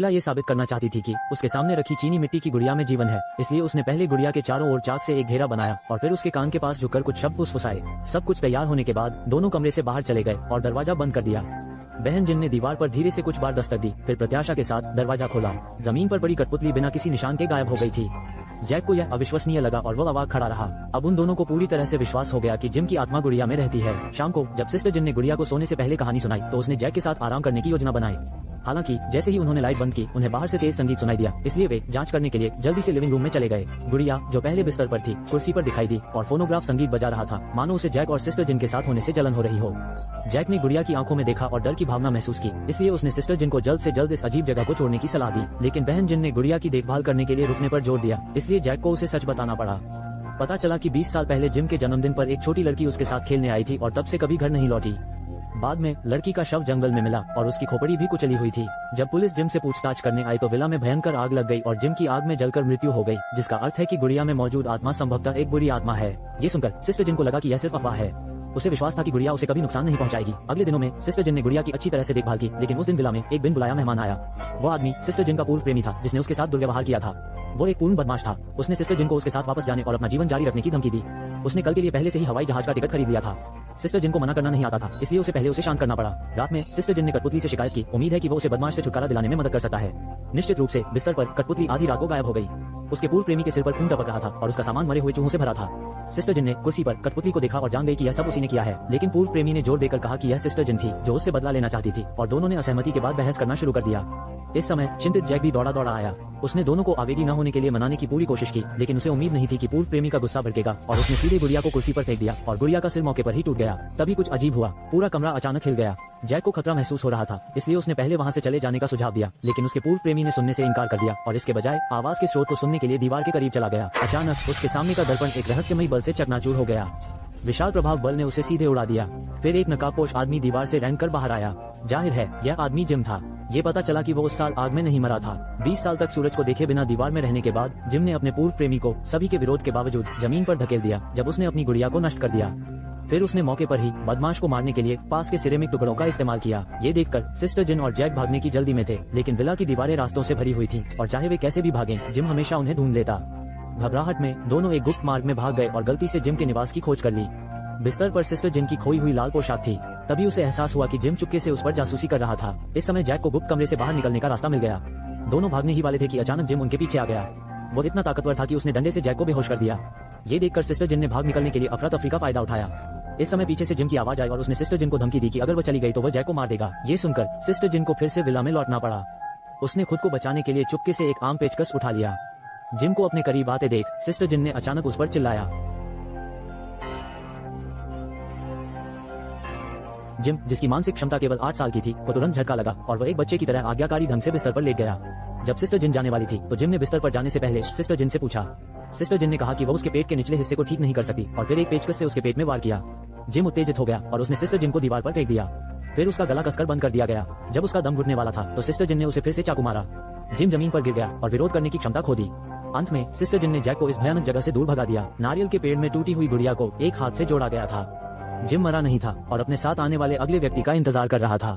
Villa ये साबित करना चाहती थी कि उसके सामने रखी चीनी मिट्टी की गुड़िया में जीवन है, इसलिए उसने पहले गुड़िया के चारों ओर चाक से एक घेरा बनाया और फिर उसके कान के पास झुककर कुछ शब्द फुसफुसाए। सब कुछ तैयार होने के बाद दोनों कमरे से बाहर चले गए और दरवाजा बंद कर दिया। बहन जिन ने दीवार पर धीरे से कुछ बार दस्तक दी, फिर प्रत्याशा के साथ दरवाजा खोला। जमीन पर पड़ी कठपुतली बिना किसी निशान के गायब हो गई थी। जैक को यह अविश्वसनीय लगा और वो अवाक खड़ा रहा। अब उन दोनों को पूरी तरह से विश्वास हो गया कि जिम की आत्मा गुड़िया में रहती है। शाम को जब सिस्टर जिन ने गुड़िया को सोने से पहले कहानी सुनाई तो उसने जैक के साथ आराम करने की योजना बनाई। हालांकि जैसे ही उन्होंने लाइट बंद की, उन्हें बाहर से तेज संगीत सुनाई दिया, इसलिए वे जांच करने के लिए जल्दी से लिविंग रूम में चले गए। गुड़िया जो पहले बिस्तर पर थी, कुर्सी पर दिखाई दी और फोनोग्राफ संगीत बजा रहा था, मानो उसे जैक और सिस्टर जिन के साथ होने से जलन हो रही हो। जैक ने गुड़िया की आंखों में देखा और डर की भावना महसूस की, इसलिए उसने सिस्टर जिन को जल्द से जल्द इस अजीब जगह को छोड़ने की सलाह दी। लेकिन बहन जिन ने गुड़िया की देखभाल करने के लिए रुकने पर जोर दिया, इसलिए जैक को उसे सच बताना पड़ा। पता चला कि 20 साल पहले जिम के जन्मदिन पर एक छोटी लड़की उसके साथ खेलने आई थी और तब से कभी घर नहीं लौटी। बाद में लड़की का शव जंगल में मिला और उसकी खोपड़ी भी कुचली हुई थी। जब पुलिस जिम से पूछताछ करने आई तो विला में भयंकर आग लग गई और जिम की आग में जलकर मृत्यु हो गई, जिसका अर्थ है कि गुड़िया में मौजूद आत्मा संभवतः एक बुरी आत्मा है। ये सुनकर सिस्टर जिन को लगा कि यह सिर्फ अफवाह है। उसे विश्वास था कि गुड़िया उसे कभी नुकसान नहीं पहुंचाएगी। अगले दिनों में सिस्टर जिन ने गुड़िया की अच्छी तरह से देखभाल की, लेकिन उस दिन विला में एक बिन बुलाया मेहमान आया। वो आदमी सिस्टर जिन का पूर्व प्रेमी था, जिसने उसके साथ दुर्व्यवहार किया था। वो एक पूर्ण बदमाश था। उसने सिस्टर जिन को उसके साथ वापस जाने और अपना जीवन जारी रखने की धमकी दी। उसने कल के लिए पहले से ही हवाई जहाज का टिकट खरीद लिया था। सिस्टर जिन को मना करना नहीं आता था, इसलिए उसे पहले उसे शांत करना पड़ा। रात में सिस्टर जिन ने कठपुतली से शिकायत की, उम्मीद है कि वो उसे बदमाश से छुटकारा दिलाने में मदद कर सकता है। निश्चित रूप से बिस्तर पर कठपुतली आधी रात को गायब हो गई। उसके पूर्व प्रेमी के सिर पर खून टपक रहा था और उसका सामान मरे हुए चूहों से भरा था। सिस्टर जिन ने कुर्सी पर कठपुतली को देखा और जान गई कि यह सब उसी ने किया है, लेकिन पूर्व प्रेमी ने जोर देकर कहा कि यह सिस्टर जिन थी जो उससे बदला लेना चाहती थी और दोनों ने असहमति के बाद बहस करना शुरू कर दिया। इस समय चिंतित जैक भी दौड़ा दौड़ा आया। उसने दोनों को आवेगी न होने के लिए मनाने की पूरी कोशिश की, लेकिन उसे उम्मीद नहीं थी कि पूर्व प्रेमी का गुस्सा भड़केगा और उसने सीधे गुड़िया को कुर्सी पर फेंक दिया और गुड़िया का सिर मौके पर ही टूट गया। तभी कुछ अजीब हुआ, पूरा कमरा अचानक हिल गया। जैक को खतरा महसूस हो रहा था, इसलिए उसने पहले वहां से चले जाने का सुझाव दिया, लेकिन उसके पूर्व प्रेमी ने सुनने से इनकार कर दिया और इसके बजाय आवाज के स्रोत को सुनने के लिए दीवार के करीब चला गया। अचानक उसके सामने का दर्पण एक रहस्यमयी बल से चकनाचूर हो गया। विशाल प्रभाव बल ने उसे सीधे उड़ा दिया। फिर एक नकाबपोश आदमी दीवार से रेंग कर बाहर आया। जाहिर है यह आदमी जिम था। ये पता चला कि वो उस साल आग में नहीं मरा था। 20 साल तक सूरज को देखे बिना दीवार में रहने के बाद जिम ने अपने पूर्व प्रेमी को सभी के विरोध के बावजूद जमीन पर धकेल दिया जब उसने अपनी गुड़िया को नष्ट कर दिया। फिर उसने मौके पर ही बदमाश को मारने के लिए पास के सिरेमिक टुकड़ों का इस्तेमाल किया। ये देखकर सिस्टर जिन और जैक भागने की जल्दी में थे, लेकिन विला की दीवारें रास्तों से भरी हुई थी और चाहे वे कैसे भी भागें, जिम हमेशा उन्हें ढूंढ लेता। घबराहट में दोनों एक गुप्त मार्ग में भाग गए और गलती से जिम के निवास की खोज कर ली। बिस्तर पर सिस्टर जिन की खोई हुई लाल पोशाक थी। तभी उसे एहसास हुआ कि जिम चुपके से उस पर जासूसी कर रहा था। इस समय जैक को गुप्त कमरे से बाहर निकलने का रास्ता मिल गया। दोनों भागने ही वाले थे कि अचानक जिम उनके पीछे आ गया। वो इतना ताकतवर था कि उसने डंडे से जैक को बेहोश कर दिया। ये देखकर सिस्टर जिन ने भाग निकलने के लिए अफरा तफरी का फायदा उठाया। इस समय पीछे से जिम की आवाज आई और उसने सिस्टर जिन को धमकी दी कि अगर वो चली गई तो वह जैक को मार देगा। ये सुनकर सिस्टर जिन को फिर से विला में लौटना पड़ा। उसने खुद को बचाने के लिए चुपके से एक आम पेचकस उठा लिया। जिम को अपने करीब आते देख सिस्टर जिन ने अचानक उस पर चिल्लाया। जिम, जिसकी मानसिक क्षमता केवल 8 साल की थी, को तुरंत झटका लगा और वह एक बच्चे की तरह आज्ञाकारी ढंग से बिस्तर पर लेट गया। जब सिस्टर जिन जाने वाली थी तो जिम ने बिस्तर पर जाने से पहले सिस्टर जिन से पूछा। सिस्टर जिन ने कहा कि वह उसके पेट के निचले हिस्से को ठीक नहीं कर सकती और फिर एक पेचकस से उसके पेट में वार किया। जिम उत्तेजित हो गया और उसने सिस्टर जिन को दीवार पर फेंक दिया। फिर उसका गला कसकर बंद कर दिया गया। जब उसका दम घुटने वाला था तो सिस्टर जिन ने उसे फिर से चाकू मारा। जिम जमीन पर गिर गया और विरोध करने की क्षमता खो दी। अंत में सिस्टर जिन ने जैक को इस भयानक जगह से दूर भगा दिया। नारियल के पेड़ में टूटी हुई गुड़िया को एक हाथ से जोड़ा गया था। जिम मरा नहीं था और अपने साथ आने वाले अगले व्यक्ति का इंतजार कर रहा था।